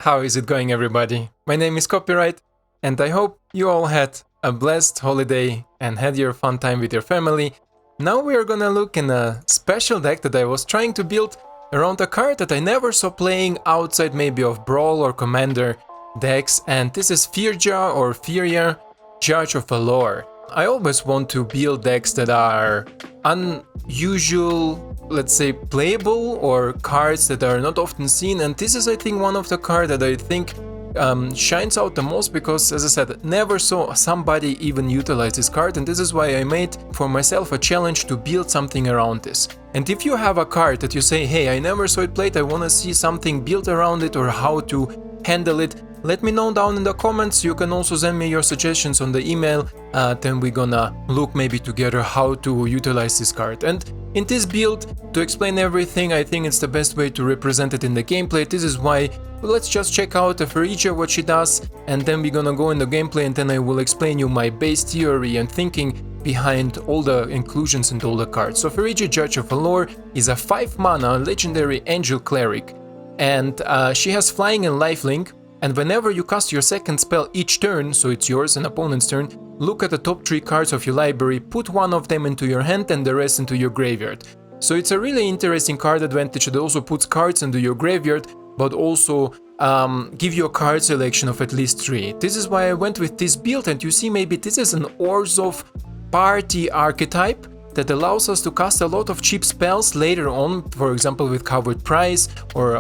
How is it going, everybody? My name is Copyright, and I hope you all had a blessed holiday and had your fun time with your family. Now we are gonna look in a special deck that I was trying to build around a card that I never saw playing outside maybe of Brawl or Commander decks, and this is Firja or Firja, Judge of Valor. I always want to build decks that are unusual, let's say playable, or cards that are not often seen, and this is I think one of the cards that I think shines out the most because, as I said, never saw somebody even utilize this card, and this is why I made for myself a challenge to build something around this. And if you have a card that you say, hey, I never saw it played, I want to see something built around it or how to handle it, let me know down in the comments. You can also send me your suggestions on the email, then we're gonna look maybe together how to utilize this card. And in this build, to explain everything, I think it's the best way to represent it in the gameplay. This is why, let's just check out the Firja, what she does, and then we're gonna go in the gameplay, and then I will explain you my base theory and thinking behind all the inclusions and all the cards. So Firja, Judge of Valor, is a 5 mana legendary angel cleric, and she has flying and lifelink. And whenever you cast your second spell each turn, so it's yours and opponent's turn, look at the top 3 cards of your library, put one of them into your hand and the rest into your graveyard. So it's a really interesting card advantage that also puts cards into your graveyard, but also give you a card selection of at least 3. This is why I went with this build, and you see maybe this is an Orzhov party archetype that allows us to cast a lot of cheap spells later on, for example with Covered Price or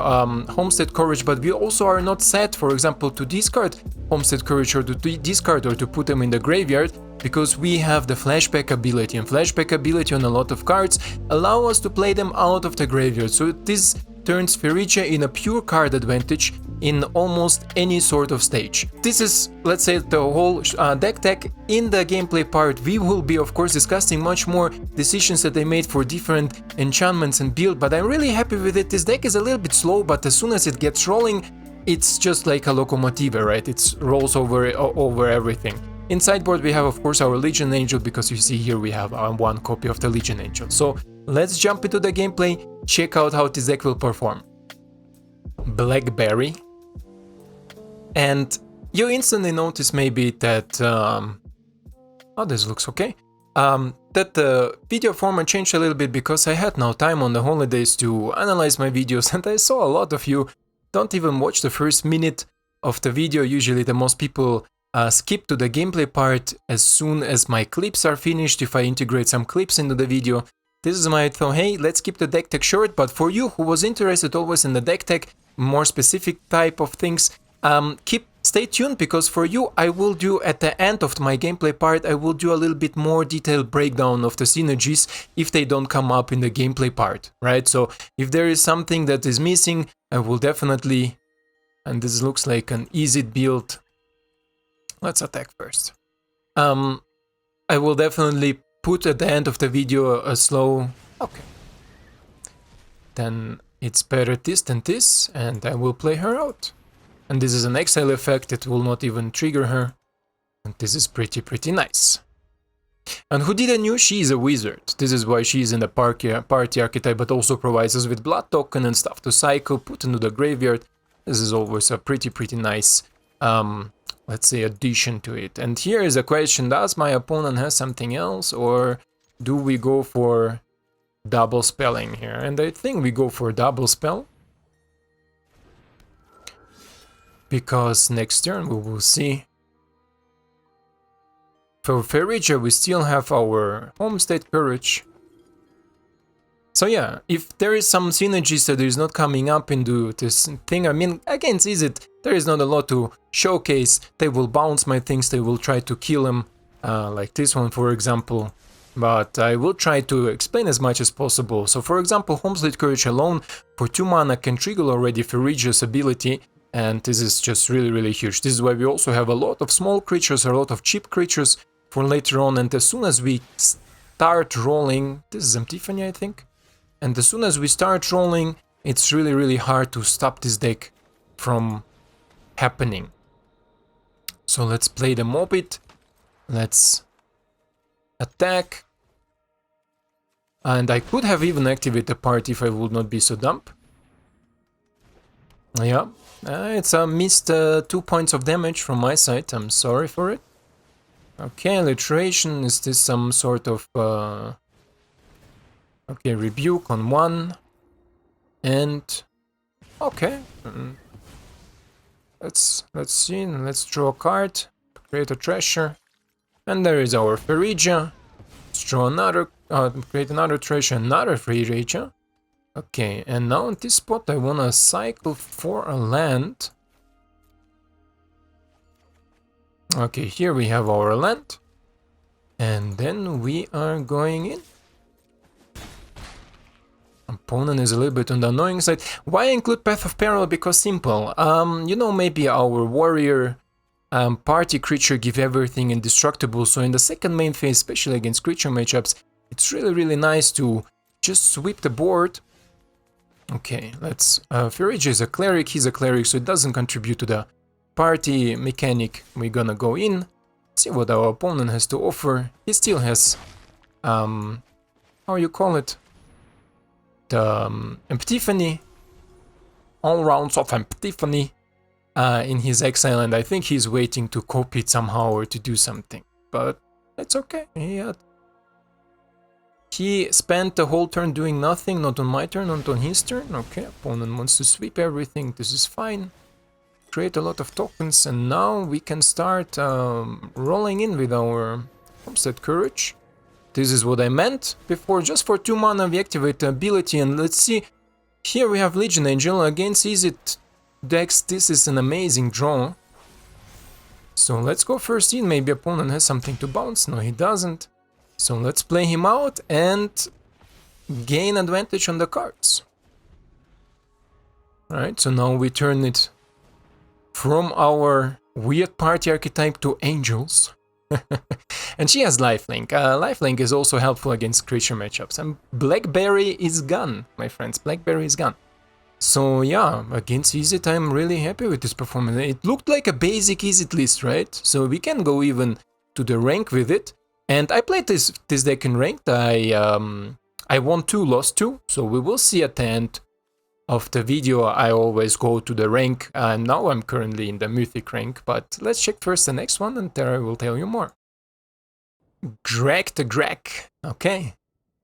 Homestead Courage, but we also are not set, for example, to discard Homestead Courage or to discard or to put them in the graveyard, because we have the flashback ability, and flashback ability on a lot of cards allow us to play them out of the graveyard. So this turns Firja in a pure card advantage in almost any sort of stage. This is, let's say, the whole deck tech. In the gameplay part, we will be of course discussing much more decisions that they made for different enchantments and build, but I'm really happy with it. This deck is a little bit slow, but as soon as it gets rolling, it's just like a locomotive, right? It rolls over everything. In sideboard we have of course our Legion Angel, because you see here we have one copy of the Legion Angel. So let's jump into the gameplay, check out how this deck will perform. Blackberry. And you instantly notice maybe that, oh, this looks okay, that the video format changed a little bit because I had no time on the holidays to analyze my videos, and I saw a lot of you don't even watch the first minute of the video. Usually the most people skip to the gameplay part as soon as my clips are finished, if I integrate some clips into the video. This is my thought, hey, let's keep the deck tech short, but for you who was interested always in the deck tech, more specific type of things, stay tuned, because for you I will do at the end of my gameplay part, I will do a little bit more detailed breakdown of the synergies if they don't come up in the gameplay part, right? So if there is something that is missing, I will definitely, and this looks like an easy build, let's attack first. I will definitely put at the end of the video a slow, okay, then it's better this than this, and I will play her out. And this is an exile effect that will not even trigger her, and this is pretty nice. And who didn't know, she is a wizard. This is why she is in the party archetype, but also provides us with blood token and stuff to cycle, put into the graveyard. This is always a pretty nice, let's say, addition to it. And here is a question, does my opponent have something else, or do we go for double spelling here? And I think we go for double spell, because next turn we will see. For Firja we still have our Homestead Courage. So yeah, if there is some synergies that is not coming up into this thing, I mean, against Izzet there is not a lot to showcase. They will bounce my things, they will try to kill them, like this one for example. But I will try to explain as much as possible. So for example, Homestead Courage alone for 2 mana can trigger already Firja's ability, and this is just really huge. This is why we also have a lot of small creatures, a lot of cheap creatures for later on, and as soon as we start rolling, this is Tiffany I think, and as soon as we start rolling, it's really hard to stop this deck from happening. So let's play the Mobbit, let's attack, and I could have even activated the party if I would not be so dumb. Yeah, it's a missed 2 points of damage from my side. I'm sorry for it. Okay, alliteration. Is this some sort of okay, rebuke on 1 and okay. Let's see. Let's draw a card, create a treasure, and there is our Firja. Let's draw another, create another treasure, another Firja. Okay, and now at this spot I wanna cycle for a land. Okay, here we have our land, and then we are going in. Opponent is a little bit on the annoying side. Why include Path of Peril? Because simple. You know, maybe our warrior party creature give everything indestructible, so in the second main phase, especially against creature matchups, it's really nice to just sweep the board. Okay, let's... Firja is a cleric, he's a cleric, so it doesn't contribute to the party mechanic. We're gonna go in, see what our opponent has to offer. He still has... how you call it? The Epiphany. All rounds of Epiphany in his exile, and I think he's waiting to copy it somehow or to do something. But that's okay. He spent the whole turn doing nothing, not on my turn, not on his turn. Okay, opponent wants to sweep everything, this is fine. Create a lot of tokens, and now we can start rolling in with our Homestead Courage. This is what I meant before, just for 2 mana we activate the ability, and let's see. Here we have Legion Angel against easy decks. This is an amazing draw. So let's go first in, maybe opponent has something to bounce, no he doesn't. So let's play him out and gain advantage on the cards. Alright, so now we turn it from our weird party archetype to angels. And she has lifelink. Lifelink is also helpful against creature matchups. And Blackberry is gone, my friends. Blackberry is gone. So yeah, against Izzet I'm really happy with this performance. It looked like a basic Izzet list, right? So we can go even to the rank with it. And I played this deck in ranked. I won 2, lost 2. So we will see at the end of the video. I always go to the rank. Now I'm currently in the Mythic rank. But let's check first the next one, and there I will tell you more. Greg the Greg. Okay.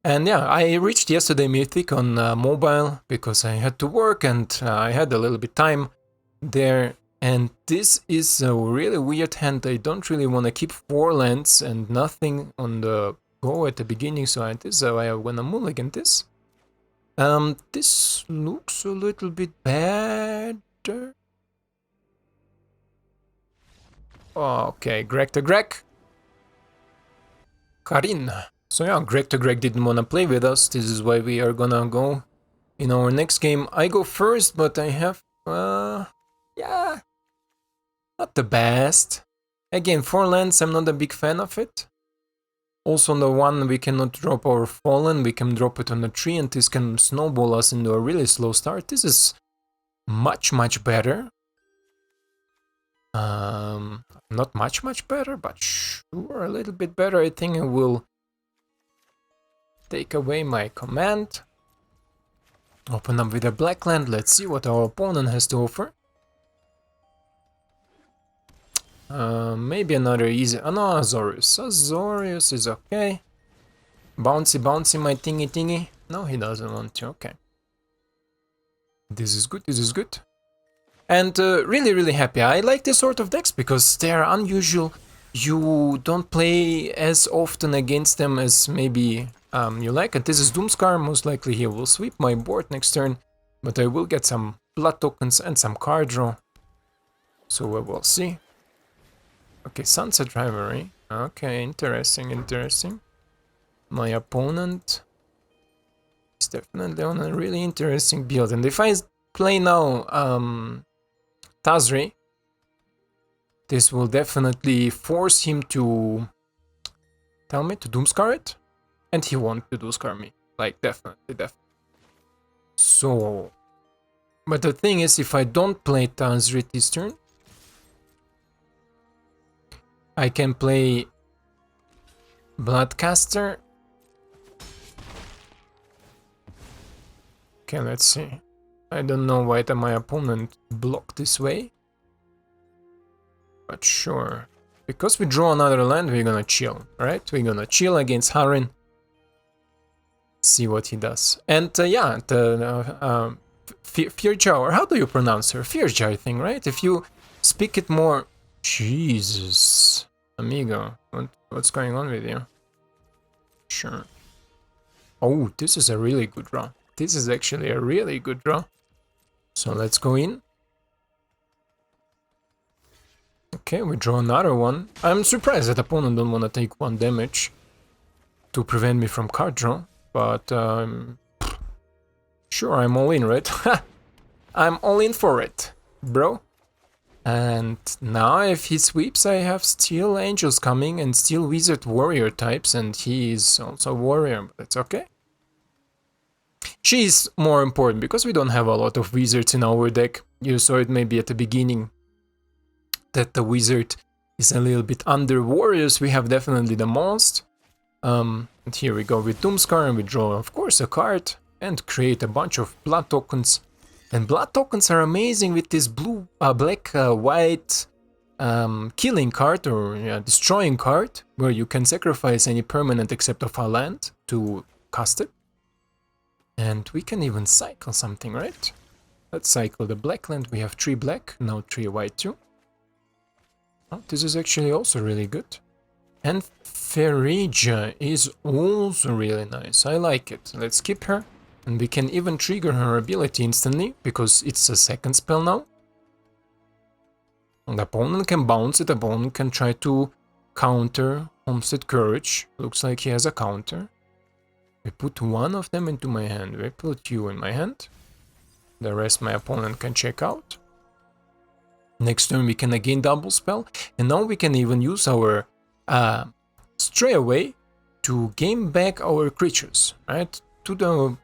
And yeah, I reached yesterday Mythic on mobile because I had to work and I had a little bit time there. And this is a really weird hand. I don't really want to keep 4 lands and nothing on the go at the beginning, so I wanna mulligan this. This looks a little bit better. Okay, Greg the Greg. Karin. So yeah, Greg the Greg didn't wanna play with us. This is why we are gonna go in our next game. I go first, but I have yeah, not the best. Again, 4 lands, I'm not a big fan of it. Also on the 1 we cannot drop our Fallen, we can drop it on the 3 and this can snowball us into a really slow start. This is much better. Not much better, but sure, a little bit better. I think I will take away my command. Open up with a black land, let's see what our opponent has to offer. Maybe another easy... Oh no, Azorius. Azorius is okay. Bouncy, my thingy. No, he doesn't want to, okay. This is good. And really happy. I like this sort of decks because they are unusual. You don't play as often against them as maybe you like. And this is Doomscar, most likely he will sweep my board next turn. But I will get some blood tokens and some card draw. So we will see. Okay, Sunset Rivalry. Okay, interesting. My opponent is definitely on a really interesting build. And if I play now Tazri, this will definitely force him to tell me to Doomscar it. And he won't to Doomscar me. Like, definitely. So, but the thing is, if I don't play Tazri this turn, I can play Bloodcaster. Okay, let's see. I don't know why my opponent blocked this way. But sure. Because we draw another land, we're gonna chill, right? We're gonna chill against Harin. See what he does. And yeah, the Firja, or how do you pronounce her? Firja, I think, right? If you speak it more... Jesus, amigo, what's going on with you? Sure. Oh, this is a really good draw. This is actually a really good draw. So let's go in. Okay, we draw another one. I'm surprised that opponent don't want to take 1 damage to prevent me from card draw, but sure, I'm all in, right? I'm all in for it, bro. And now if he sweeps, I have Steel Angels coming and Steel Wizard Warrior types, and he is also Warrior, but it's okay. She is more important because we don't have a lot of wizards in our deck. You saw it maybe at the beginning that the wizard is a little bit under warriors. We have definitely the most. And here we go with Doomscar, and we draw, of course, a card and create a bunch of blood tokens. And blood tokens are amazing with this blue, black, white killing card or destroying card, where you can sacrifice any permanent except of a land to cast it. And we can even cycle something, right? Let's cycle the black land. We have 3 black, now 3 white too. Oh, this is actually also really good. And Firja is also really nice. I like it. Let's keep her. And we can even trigger her ability instantly, because it's a second spell now. And the opponent can bounce it, the opponent can try to counter Homestead Courage. Looks like he has a counter. We put 1 of them into my hand. We put you in my hand. The rest my opponent can check out. Next turn we can again double spell. And now we can even use our Stray Away to gain back our creatures, right? To the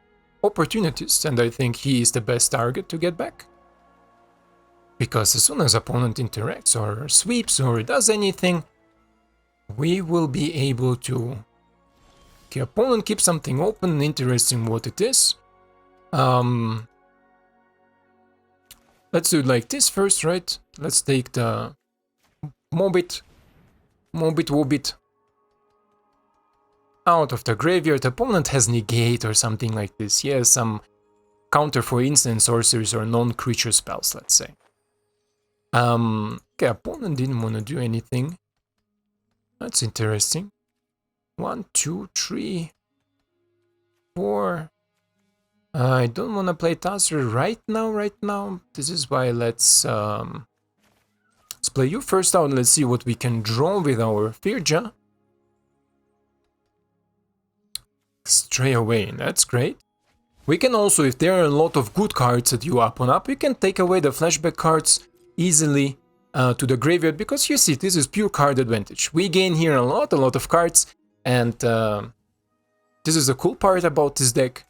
opportunities, and I think he is the best target to get back. Because as soon as opponent interacts or sweeps or does anything, we will be able to... Okay, opponent keeps something open, interesting what it is. Let's do it like this first, right? Let's take the Mobit Wobbit out of the graveyard. Opponent has negate or something like this. He has some counter for instant sorceries or non-creature spells, let's say. Okay, opponent didn't want to do anything. That's interesting. 1, 2, 3, 4. I don't want to play Tazir right now. This is why let's play you first out. Let's see what we can draw with our Firja. Stray Away, that's great. We can also, if there are a lot of good cards that you up on up, we can take away the flashback cards easily to the graveyard, because you see, this is pure card advantage. We gain here a lot of cards, and this is the cool part about this deck.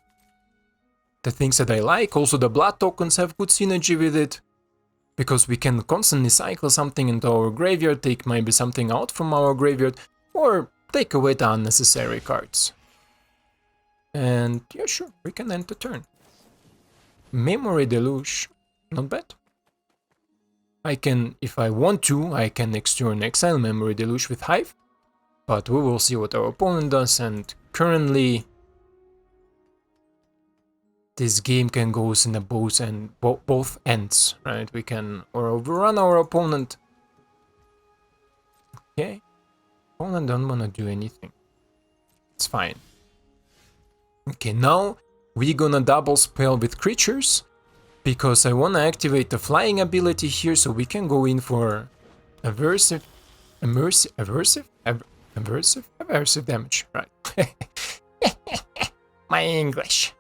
The things that I like, also the blood tokens have good synergy with it, because we can constantly cycle something into our graveyard, take maybe something out from our graveyard, or take away the unnecessary cards. And yeah, sure, we can end the turn. Memory Deluge, not bad. I can, if I want to, I can next turn exile Memory Deluge with Hive, but we will see what our opponent does, and currently this game can go in the both ends, right? We can or overrun our opponent. Okay, opponent don't wanna do anything. It's fine. Okay, now we're gonna double spell with creatures, because I wanna activate the flying ability here, so we can go in for aversive damage, right? My English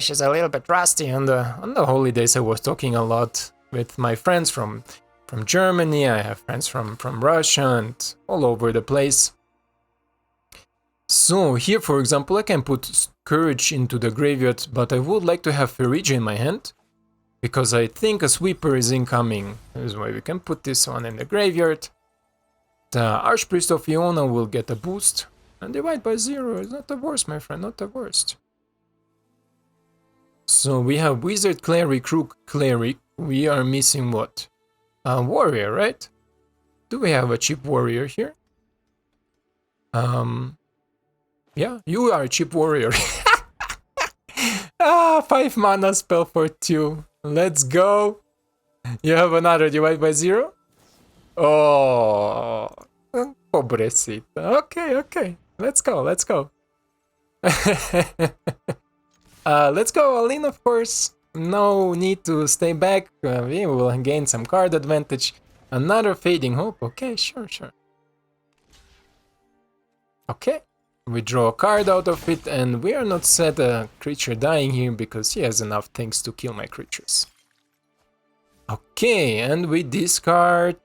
is a little bit rusty. On the holidays I was talking a lot with my friends from Germany. I have friends from Russia and all over the place. So here, for example, I can put Courage into the graveyard, but I would like to have Firja in my hand, because I think a sweeper is incoming. That is why we can put this one in the graveyard. The Archpriest of Iona will get a boost, and divide by 0 is not the worst, my friend, not the worst. So we have Wizard, Cleric, Rook, Cleric. We are missing what? Warrior, right? Do we have a cheap warrior here? Yeah, you are a cheap warrior. 5 mana spell for 2. Let's go. You have another divide by 0? Oh, pobrecita. Okay. Let's go. Let's go, all in, of course. No need to stay back. We will gain some card advantage. Another Fading Hope. Okay, sure. Okay. We draw a card out of it, and we are not set a creature dying here because he has enough things to kill my creatures. Okay, and we discard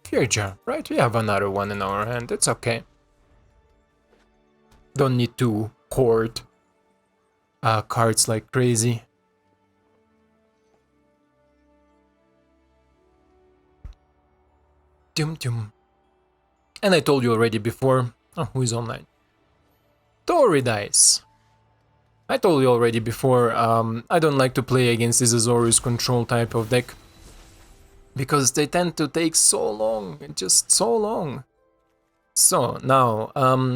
Firja, right? We have another one in our hand, it's okay. Don't need to hoard cards like crazy. And I told you already before, who is online? Tori Dice. I told you already before, I don't like to play against this Azorius control type of deck. Because they tend to take so long, just so long. So, now,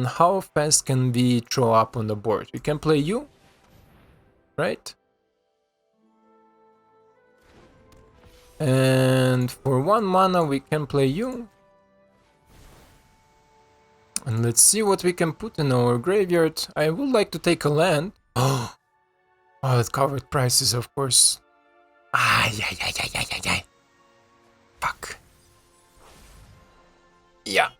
how fast can we throw up on the board? We can play you, right? And for 1 mana we can play you. And let's see what we can put in our graveyard. I would like to take a land. Oh, it covered prices, of course. Yeah. Fuck. Yeah.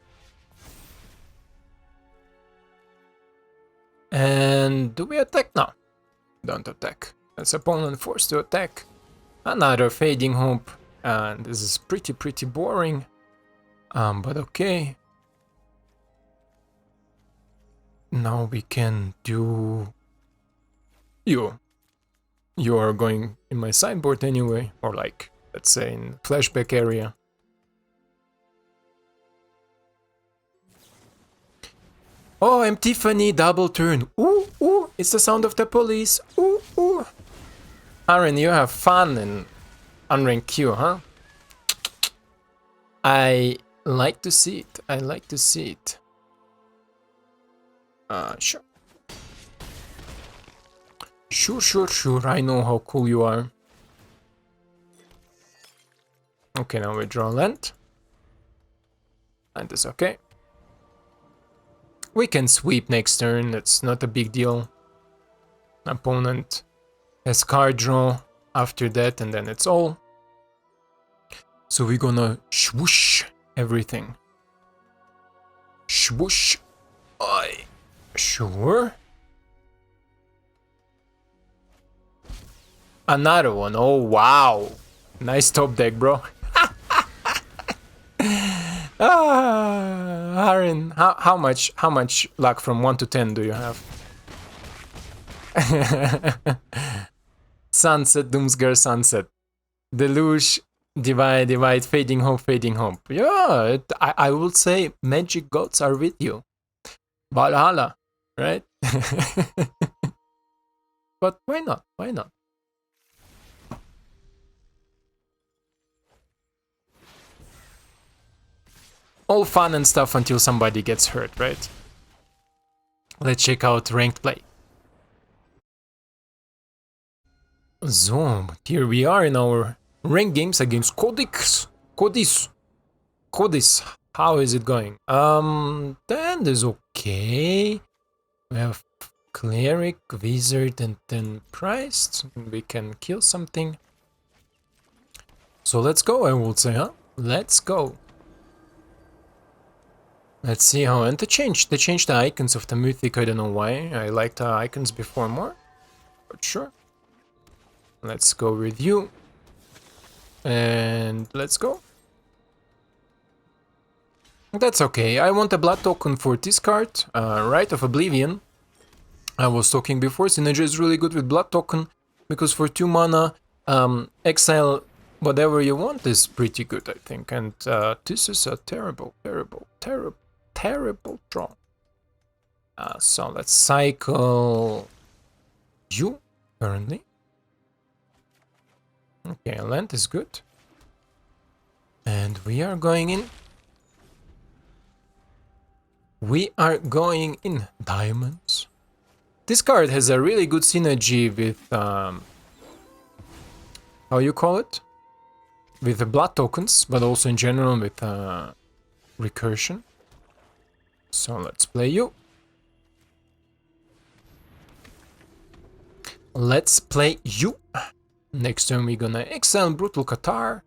And do we attack? No. Don't attack. That's opponent forced to attack. Another Fading Hope. And this is pretty boring. But okay. Now we can do you. You are going in my sideboard anyway, or like, let's say in flashback area. Oh, I'm Tiffany, double turn. Ooh, it's the sound of the police. Ooh. Aaron, you have fun in unranked queue, huh? I like to see it. Sure. Sure, I know how cool you are. Okay, now we draw land. And it's okay. We can sweep next turn, that's not a big deal. Opponent has card draw after that, and then it's all. So we're gonna swoosh everything. Swoosh. Sure. Another one. Oh wow. Nice top deck, bro. Aaron, how much luck from 1 to 10 do you have? Sunset, Doomsgar, Sunset. Deluge, divide, Fading Hope. Yeah, I would say magic gods are with you. Valhalla, right? But why not? All fun and stuff until somebody gets hurt, right? Let's check out ranked play. So, here we are in our ranked games against Codis. How is it going? 10 is okay. We have Cleric, Wizard, and then Priced. We can kill something. So let's go, I would say, huh? Let's go. Let's see how, and they changed the icons of the Mythic, I don't know why. I liked the icons before more, but sure. Let's go review. And let's go. That's okay, I want a blood token for this card, Rite of Oblivion. I was talking before, Synergy is really good with blood token, because for 2 mana, exile whatever you want is pretty good, I think. And this is a terrible draw. So let's cycle you currently. Okay, land is good. And we are going in. We are going in diamonds. This card has a really good synergy with, how you call it? With the blood tokens, but also in general with recursion. So let's play you. Let's play you. Next turn we're gonna exile Brutal Qatar.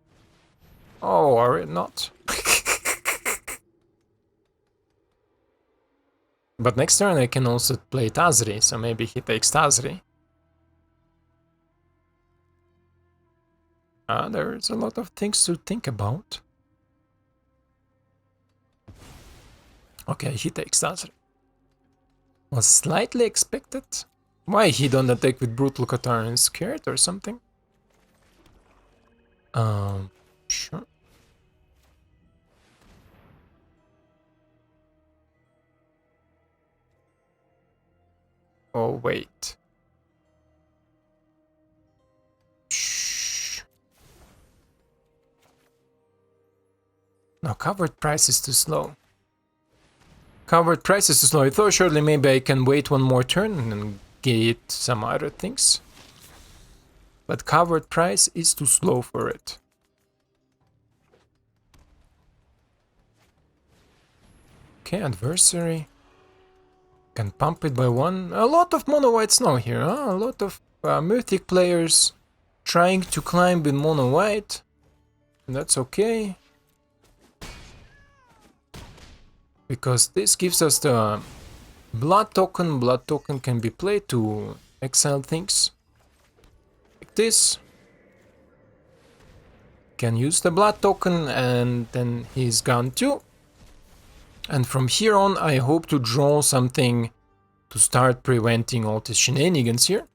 Oh, or not. But next turn I can also play Tazri, so maybe he takes Tazri. There's a lot of things to think about. Okay, he takes Tazri. Was slightly expected. Why he don't attack with Brutal Qatar and scared or something? Sure. Oh, wait. Shh. No, covered price is too slow. Covered price is too slow. I thought surely maybe I can wait one more turn and get some other things. But covered price is too slow for it. Okay, adversary. Can pump it by one. A lot of mono white snow here, huh? A lot of Mythic players trying to climb with mono white. That's okay. Because this gives us the blood token. Blood token can be played to exile things. Like this. Can use the blood token and then he's gone too. And from here on I hope to draw something to start preventing all the shenanigans here.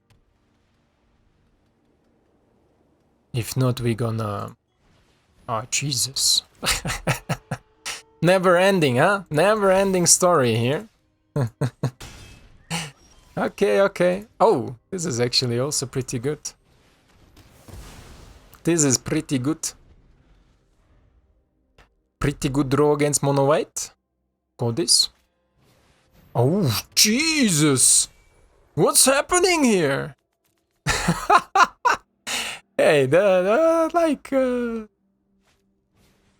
If not, we're gonna... Oh, Jesus. Never ending, huh? Never ending story here. Okay. Oh, this is actually also pretty good. This is pretty good. Pretty good draw against mono white. Go this. Oh, Jesus! What's happening here? Hey, like,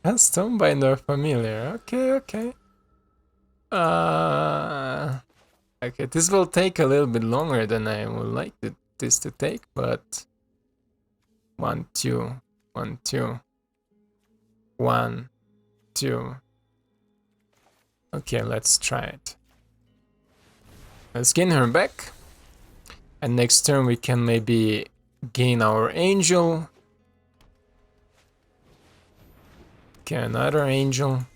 Stonebinder familiar. Okay. Okay, this will take a little bit longer than I would like this to take, but 1, 2, 1, 2, 1, 2. Okay, let's try it. Let's gain her back, and next turn we can maybe gain our angel. Okay, another angel.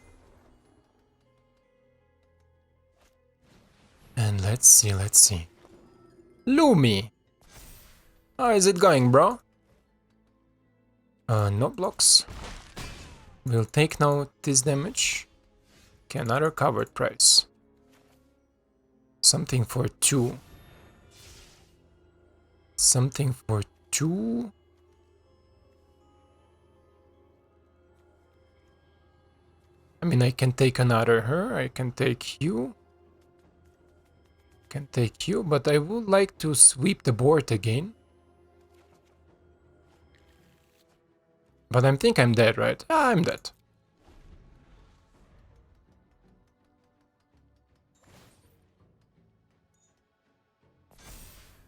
And let's see. Lumi! How is it going, bro? No blocks. We'll take now this damage. Okay, another covered price. Something for 2. Something for 2? I mean, I can take another her, I can take you. Can take you, but I would like to sweep the board again. But I think I'm dead, right? Ah, I'm dead.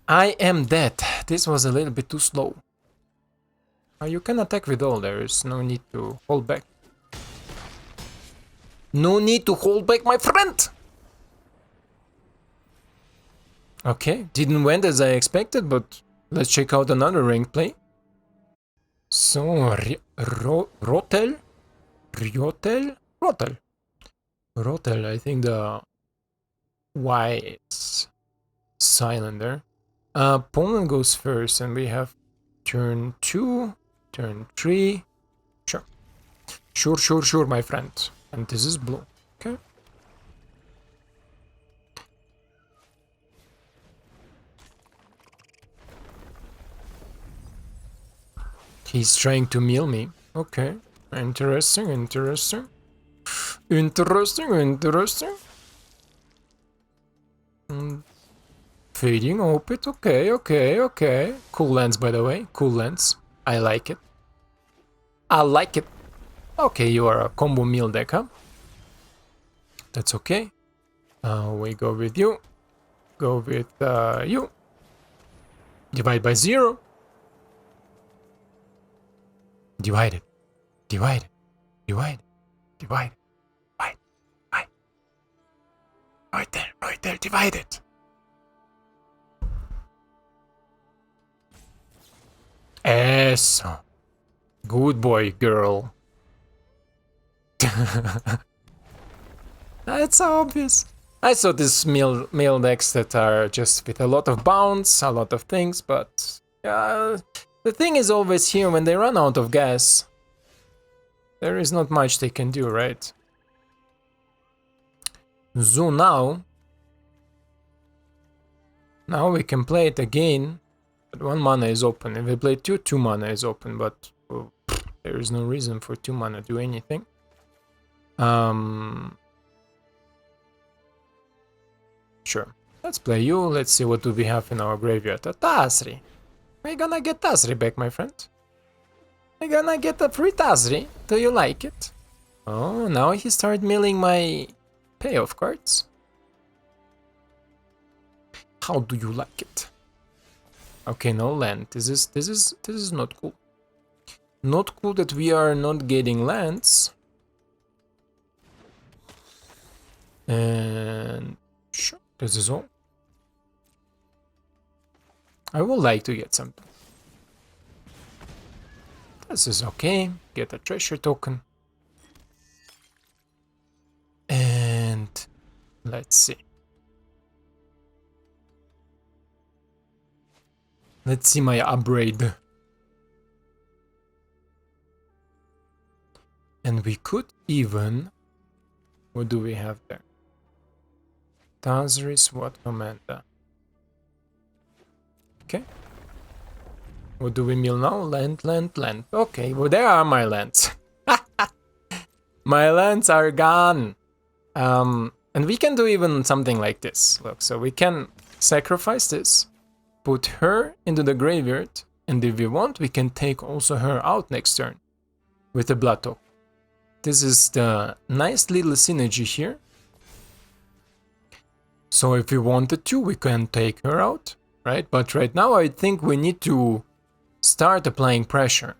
I am dead. This was a little bit too slow. You can attack with all, there is no need to hold back. No need to hold back, my friend! Okay, didn't went as I expected, but let's check out another ranked play. So, Rotel, I think the Y is silent there. Opponent goes first, and we have turn 2, turn 3. Sure, my friend. And this is blue. Okay. He's trying to mill me. Okay. Interesting, interesting. Interesting, interesting. Fading Opit, okay, okay, okay. Cool lens, by the way, cool lens. I like it. I like it. Okay, you are a combo mill deck, huh? That's okay. We go with you. Go with you. Divide by 0. Divide it. Divide it. Divide it. Divide it. Divide. Right there, divide it. Eso. Good boy, girl. That's obvious. I saw these mill decks that are just with a lot of bounce, a lot of things, but the thing is always here when they run out of gas. There is not much they can do, right? So now we can play it again, but 1 mana is open. If we play 2 mana is open, but there is no reason for 2 mana to do anything. Sure. Let's play you. Let's see what do we have in our graveyard. A Tazri. We're gonna get Tazri back, my friend. We're gonna get a free Tazri. Do you like it? Oh, now he started milling my payoff cards. How do you like it? Okay, no land. This is not cool. Not cool that we are not getting lands. And sure, this is all. I would like to get something. This is okay. Get a treasure token. And let's see. Let's see my upgrade. And we could even... What do we have there? Tazri SWAT Commander. Okay. What do we mill now? Land, land, land. Okay, well there are my lands. My lands are gone. And we can do even something like this. Look, so we can sacrifice this, put her into the graveyard, and if we want, we can take also her out next turn with a blood token. This is the nice little synergy here. So if we wanted to, we can take her out, right? But right now I think we need to start applying pressure.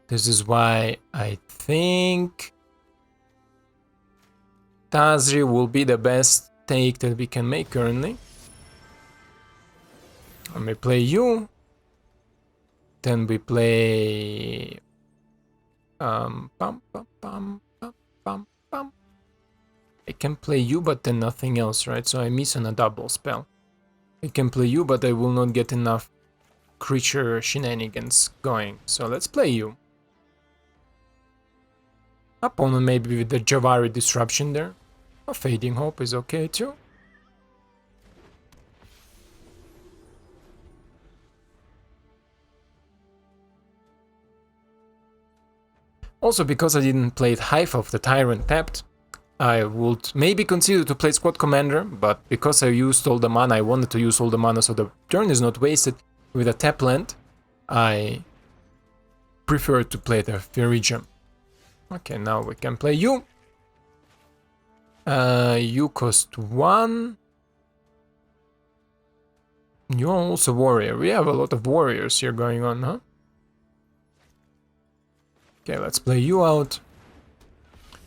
This is why I think Tazri will be the best take that we can make currently. When we play you, then we play pam, pam, pam, pam, pam, pam. I can play you, but then nothing else, right? So I miss on a double spell. I can play you, but I will not get enough creature shenanigans going. So let's play you. Opponent maybe with the Javari disruption there. A Fading Hope is okay too. Also, because I didn't play Hive of the Tyrant tapped, I would maybe consider to play Squad Commander, but because I used all the mana, I wanted to use all the mana so the turn is not wasted with a tap land, I prefer to play the Firja. Okay, now we can play you. You cost 1. You're also warrior. We have a lot of warriors here going on, huh? Okay, let's play you out.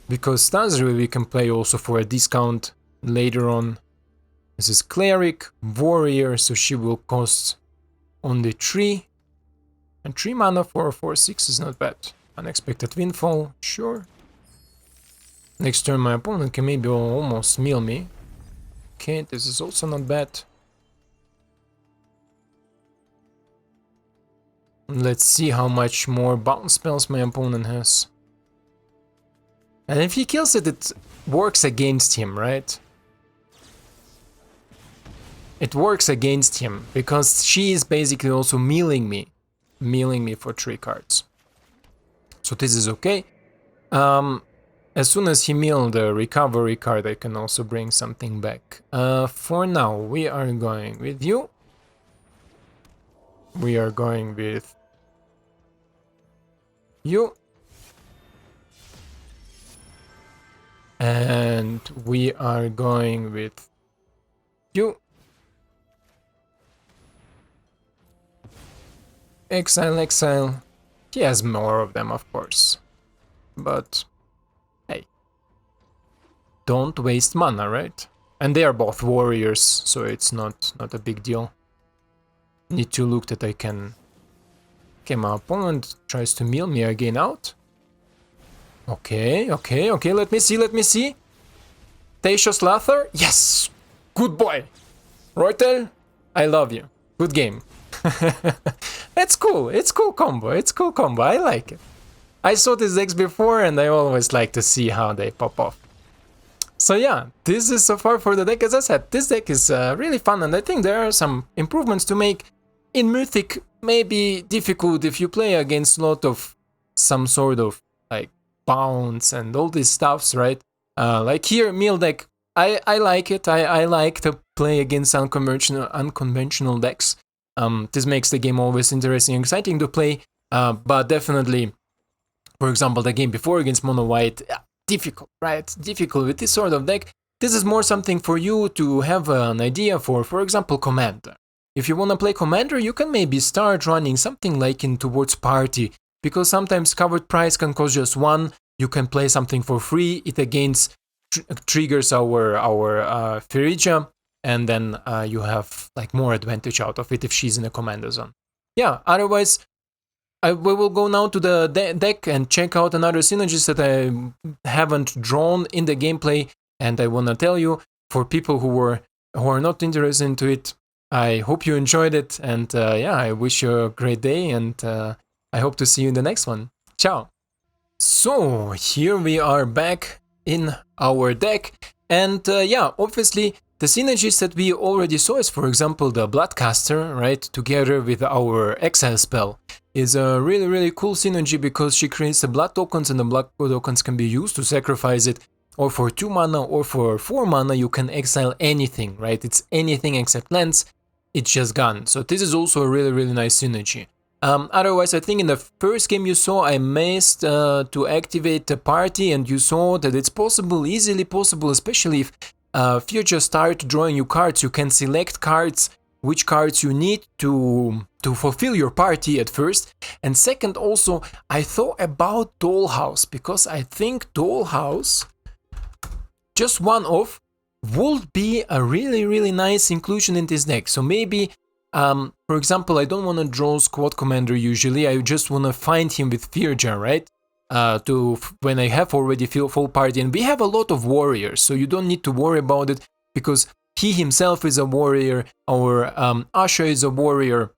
Because Tazri we can play also for a discount later on. This is Cleric, Warrior, so she will cost only 3. And 3 mana for a 4/6 is not bad. Unexpected Windfall, sure. Next turn my opponent can maybe almost mill me. Okay, this is also not bad. Let's see how much more bounce spells my opponent has. And if he kills it, it works against him, right? It works against him, because she is basically also milling me. milling me for 3 cards. So this is okay. As soon as he milled the recovery card, I can also bring something back. For now, we are going with you. We are going with you. And we are going with you. Exile, exile. He has more of them, of course. But, hey. Don't waste mana, right? And they are both warriors, so it's not a big deal. Need to look that I can... Okay, my opponent tries to mill me again out. Okay, let me see. Teishos Lather? Yes! Good boy! Roytel, I love you. Good game. It's cool combo, I like it. I saw these decks before and I always like to see how they pop off. So yeah, this is so far for the deck. As I said, this deck is really fun and I think there are some improvements to make. In Mythic, maybe difficult if you play against a lot of some sort of like bounce and all these stuffs, right? Like here, Mill deck, I like it. I like to play against unconventional decks. This makes the game always interesting and exciting to play, but definitely, for example, the game before against Mono White, difficult, right? Difficult with this sort of deck. This is more something for you to have an idea for example, Commander. If you want to play Commander, you can maybe start running something like in towards Party, because sometimes covered price can cost just 1, you can play something for free, it against triggers our Firja, and then you have like more advantage out of it if she's in a Commander zone. Yeah, otherwise, we will go now to the deck and check out another synergies that I haven't drawn in the gameplay, and I want to tell you, for people who are not interested into it, I hope you enjoyed it, and yeah, I wish you a great day, and I hope to see you in the next one. Ciao! So, here we are back in our deck, and yeah, obviously, the synergies that we already saw is, for example, the Bloodcaster, right, together with our Exile spell, is a really cool synergy because she creates the blood tokens, and the blood tokens can be used to sacrifice it, or for 2 mana or for 4 mana you can exile anything, right? It's anything except lands, it's just gone. So this is also a really nice synergy. Otherwise, I think in the first game you saw I missed to activate the party, and you saw that it's possible, easily possible, especially if you just start drawing you cards, you can select cards, which cards you need to fulfill your party at first. And second, also, I thought about Dollhouse, because I think Dollhouse, just one off, would be a really nice inclusion in this deck. So maybe, for example, I don't want to draw Squad Commander usually, I just want to find him with Firja, right? When I have already full party, and we have a lot of warriors, so you don't need to worry about it, because he himself is a warrior, our Asha is a warrior,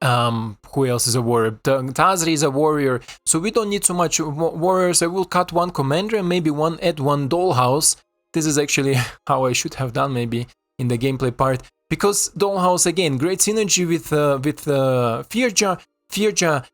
who else is a warrior? Tazri is a warrior, so we don't need so much warriors. I will cut 1 commander and maybe add one Dollhouse. This is actually how I should have done maybe in the gameplay part, because Dollhouse, again, great synergy with Firja. Firja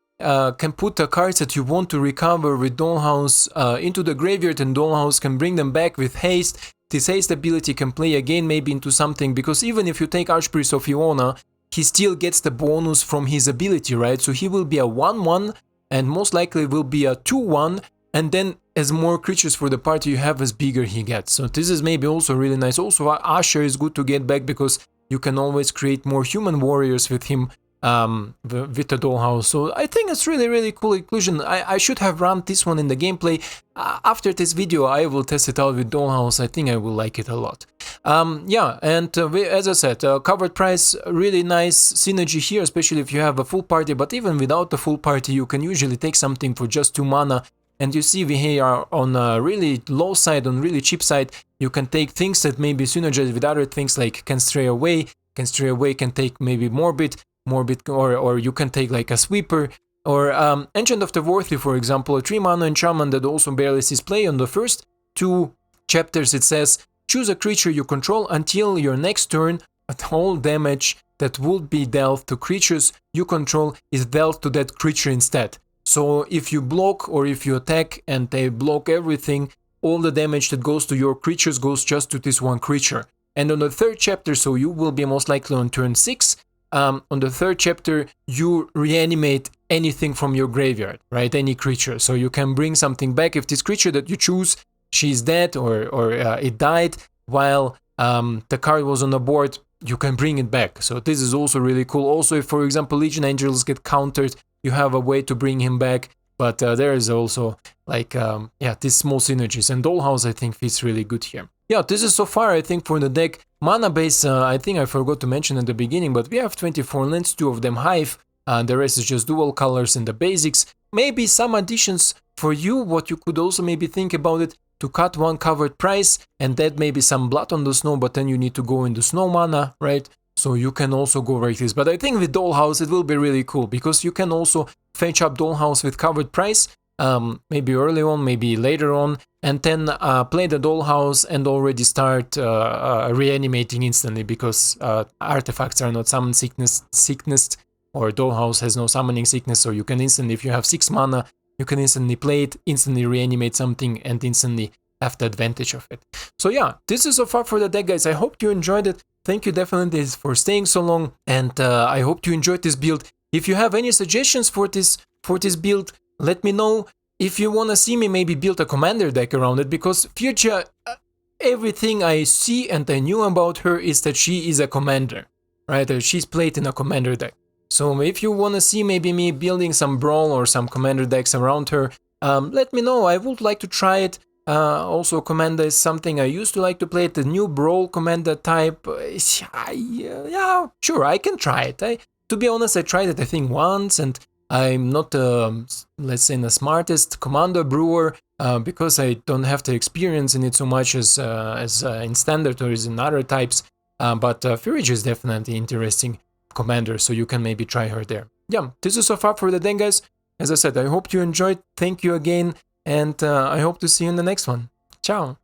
can put the cards that you want to recover with Dollhouse into the graveyard, and Dollhouse can bring them back with haste. This haste ability can play again maybe into something, because even if you take Archpriest of Iona, he still gets the bonus from his ability, right? So he will be a 1/1 and most likely will be a 2/1, and then as more creatures for the party you have, as bigger he gets. So this is maybe also really nice. Also, Asher is good to get back because you can always create more human warriors with him, with the Dollhouse. So I think it's really cool inclusion. I should have run this one in the gameplay. After this video I will test it out with Dollhouse. I think I will like it a lot. Yeah, and as I said, covered price, really nice synergy here, especially if you have a full party, but even without the full party you can usually take something for just 2 mana. And you see we here are on a really low side, on really cheap side. You can take things that maybe synergize with other things, like can stray away, can take maybe Morbid, or you can take like a Sweeper, or Ancient of the Worthy, for example, a 3 mana enchantment that also barely sees play. On the first 2 chapters it says, choose a creature you control until your next turn at all damage that would be dealt to creatures you control is dealt to that creature instead. So if you block or if you attack and they block everything, all the damage that goes to your creatures goes just to this one creature. And on the third chapter, so you will be most likely on turn 6, on the third chapter, you reanimate anything from your graveyard, right? Any creature. So you can bring something back. If this creature that you choose, she's dead or it died while the card was on the board, you can bring it back. So this is also really cool. Also, if, for example, Legion Angels get countered, you have a way to bring him back. But there is also like, these small synergies. And Dollhouse, I think, fits really good here. Yeah, this is so far, I think, for the deck. Mana base, I think I forgot to mention at the beginning, but we have 24 lands, 2 of them Hive. The rest is just dual colors and the basics. Maybe some additions for you, what you could also maybe think about it, to cut one covered price, and that maybe some Blood on the Snow, but then you need to go into Snow Mana, right? So you can also go like this. But I think with Dollhouse it will be really cool, because you can also fetch up Dollhouse with covered price, maybe early on, maybe later on, and then play the Dollhouse and already start reanimating instantly, because artifacts are not summon sickness, or Dollhouse has no summoning sickness, so you can instantly, if you have 6 mana, you can instantly play it, instantly reanimate something, and instantly have the advantage of it. So yeah, this is so far for the deck, guys. I hope you enjoyed it. Thank you definitely for staying so long, and I hope you enjoyed this build. If you have any suggestions for this build, let me know. If you want to see me maybe build a commander deck around it, because Firja, everything I see and I knew about her is that she is a commander, right? She's played in a commander deck. So if you want to see maybe me building some Brawl or some commander decks around her, let me know. I would like to try it. Also, Commander is something I used to like to play. The new Brawl Commander type, yeah, sure, I can try it. To be honest, I tried it I think once, and I'm not, let's say, the smartest Commander brewer, because I don't have the experience in it so much as in Standard or as in other types. But Firja is definitely interesting Commander, so you can maybe try her there. Yeah, this is so far for the day, guys. As I said, I hope you enjoyed. Thank you again, and I hope to see you in the next one. Ciao!